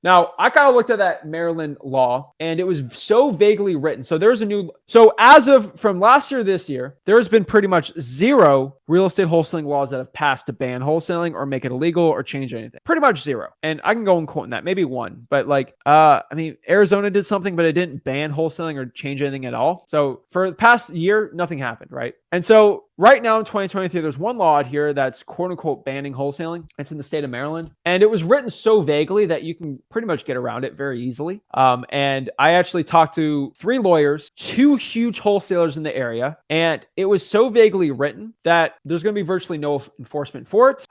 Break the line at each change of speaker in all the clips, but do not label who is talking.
Now, I kind of looked at that Maryland law and it was so vaguely written. So as of from last year to this year, there's been pretty much zero real estate wholesaling laws that have passed to ban wholesaling or make it illegal or change anything. Pretty much zero. And I can go and quote that, maybe one, but Arizona did something, but it didn't ban wholesaling or change anything at all. So for the past year, nothing happened, right? And so right now in 2023, there's one law out here that's quote unquote banning wholesaling. It's in the state of Maryland. And it was written so vaguely that you can pretty much get around it very easily. And I actually talked to 3 lawyers, 2 huge wholesalers in the area. And it was so vaguely written that there's going to be virtually no enforcement for it.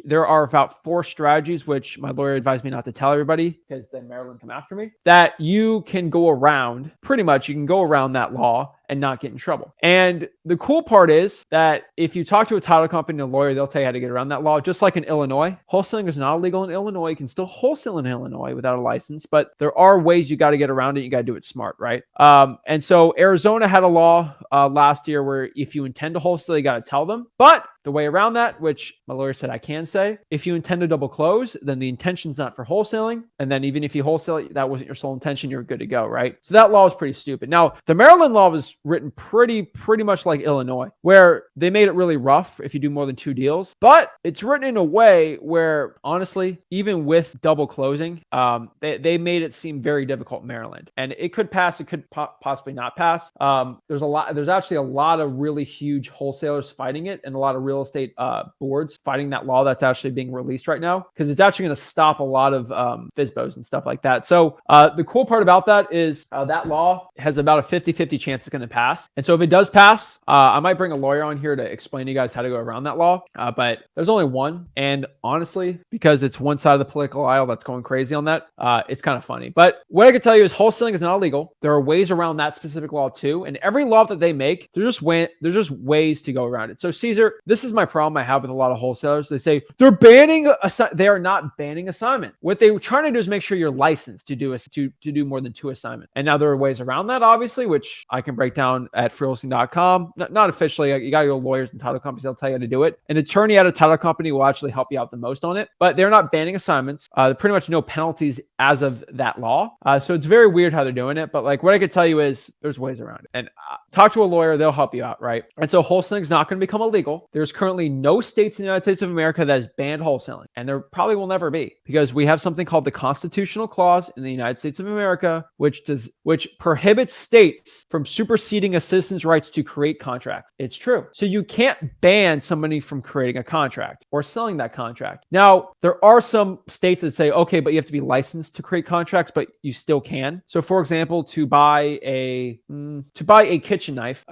There are about 4 strategies, which my lawyer advised me not to tell everybody because then Maryland come after me, that you can go around. Pretty much you can go around that law and not get in trouble. And the cool part is that if you talk to a title company and a lawyer, they'll tell you how to get around that law. Just like in Illinois, wholesaling is not illegal in Illinois. You can still wholesale in Illinois without a license, but there are ways you got to get around it. You got to do it smart, right? And so Arizona had a law last year where if you intend to wholesale, you got to tell them. But the way around that, which my lawyer said I can say, if you intend to double close, then the intention's not for wholesaling. And then even if you wholesale, that wasn't your sole intention, you're good to go, right? So that law is pretty stupid. Now, the Maryland law was written pretty much like Illinois, where they made it really rough if you do more than 2 deals. But it's written in a way where, honestly, even with double closing, they made it seem very difficult in Maryland. And it could pass, it could possibly not pass. There's actually a lot of really huge wholesalers fighting it and a lot of real estate boards fighting that law that's actually being released right now, because it's actually going to stop a lot of FSBOs and stuff like that. So the cool part about that is that law has about a 50-50 chance it's going to pass. And so if it does pass, I might bring a lawyer on here to explain to you guys how to go around that law. But there's only one. And honestly, because it's one side of the political aisle that's going crazy on that, it's kind of funny. But what I can tell you is wholesaling is not illegal. There are ways around that specific law too. And every law that they make, there's just ways to go around it. So Caesar, this is my problem I have with a lot of wholesalers. They say they are not banning assignment. What they were trying to do is make sure you're licensed to do more than 2 assignments. And now there are ways around that, obviously, which I can break down at freewheeling.com. Not officially. You got to go to lawyers and title companies. They'll tell you how to do it. An attorney at a title company will actually help you out the most on it, but they're not banning assignments. Pretty much no penalties as of that law. So it's very weird how they're doing it. But like what I could tell you is there's ways around it. And talk to a lawyer. They'll help you out, right? And so wholesaling is not going to become illegal. There's currently no states in the United States of America that has banned wholesaling. And there probably will never be, because we have something called the Constitutional Clause in the United States of America, which prohibits states from superseding a citizen's rights to create contracts. It's true. So you can't ban somebody from creating a contract or selling that contract. Now, there are some states that say, okay, but you have to be licensed to create contracts, but you still can. So for example, to buy a kitchen knife,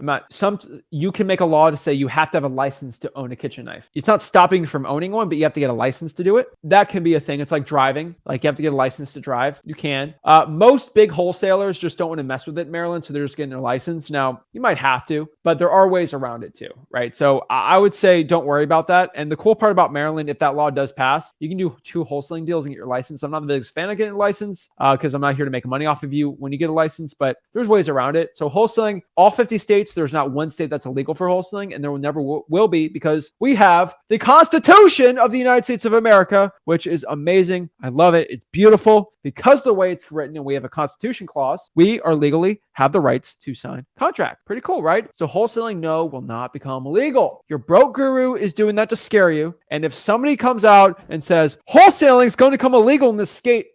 you can make a law to say you have to have a license to own a kitchen knife. It's not stopping you from owning one, but you have to get a license to do it. That can be a thing. It's like driving. Like you have to get a license to drive. You can. Most big wholesalers just don't want to mess with it in Maryland, so they're just getting their license. Now, you might have to, but there are ways around it too, right? So I would say don't worry about that. And the cool part about Maryland, if that law does pass, you can do 2 wholesaling deals and get your license. I'm not the biggest fan of getting a license because I'm not here to make money off of you when you get a license, but there's ways around it. So wholesaling, all 50 states, there's not one state that's illegal for wholesaling, and there will never will be, because we have the Constitution of the United States of America, which is amazing. I love it. It's beautiful. Because the way it's written and we have a Constitution clause, we are legally have the rights to sign contracts. Pretty cool, right? So wholesaling, no, will not become illegal. Your broke guru is doing that to scare you. And if somebody comes out and says wholesaling is going to become illegal in this state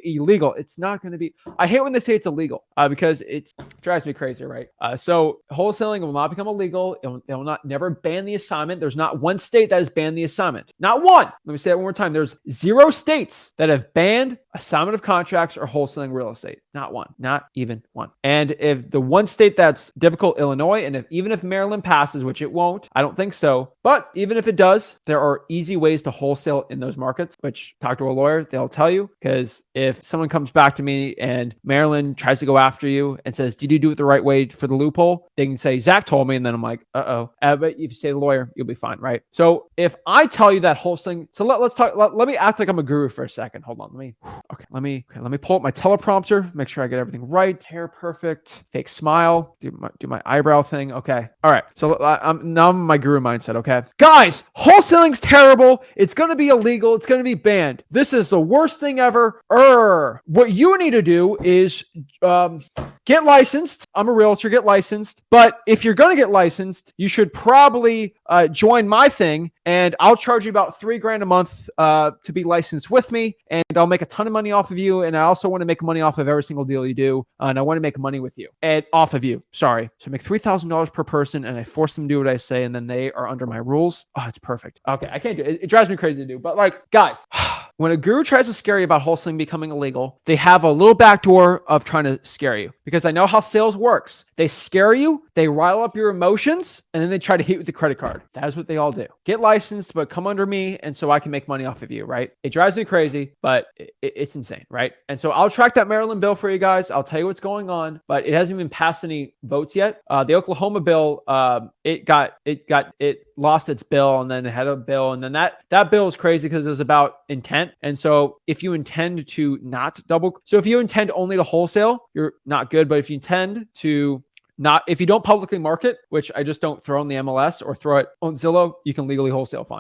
illegal, it's not going to be. I hate when they say it's illegal because it drives me crazy, right? So wholesaling will not become illegal. It will not never ban the assignment. There's not one state that has banned the assignment. Not one. Let me say that one more time. There's 0 states that have banned assignment of contracts or wholesaling real estate. Not one. Not even one. And if the one state that's difficult, Illinois, and even if Maryland passes, which it won't, I don't think so. But even if it does, there are easy ways to wholesale in those markets, which talk to a lawyer, they'll tell you. Because if someone comes back to me and Maryland tries to go after you and says, did you do it the right way for the loophole? They can say, Zach told me. And then I'm like, uh-oh. But if you say the lawyer, you'll be fine, right? So if I tell you that wholesaling, so let me act like I'm a guru for a second. Hold on. Okay. let me pull up my teleprompter, make sure I get everything right. Hair perfect, fake smile, do my eyebrow thing. Okay. All right. So I'm now in my guru mindset. Okay. Guys, wholesaling's terrible. It's going to be illegal. It's going to be banned. This is the worst thing ever. What you need to do is get licensed. I'm a realtor, get licensed. But if you're going to get licensed, you should probably join my thing, and I'll charge you about $3,000 a month to be licensed with me, and I'll make a ton of money off of you. And I also want to make money off of every single deal you do, and I want to make money with you and off of you. Sorry. So I make $3,000 per person, and I force them to do what I say, and then they are under my rules. Oh, it's perfect. Okay, I can't do it. It drives me crazy to do, but like, guys, when a guru tries to scare you about wholesaling becoming illegal, they have a little backdoor of trying to scare you, because I know how sales works. They scare you, they rile up your emotions, and then they try to hit you with the credit card. That is what they all do. Get licensed, but come under me, and so I can make money off of you, right? It drives me crazy, but it's insane, right? And so I'll track that Maryland bill for you guys. I'll tell you what's going on, but it hasn't even passed any votes yet. The Oklahoma bill, it lost its bill, and then it had a bill, and then that bill is crazy because it was about intent. And so if you intend to not if you intend only to wholesale, you're not good. But if you intend to if you don't publicly market, which I just don't throw on the MLS or throw it on Zillow, you can legally wholesale fine.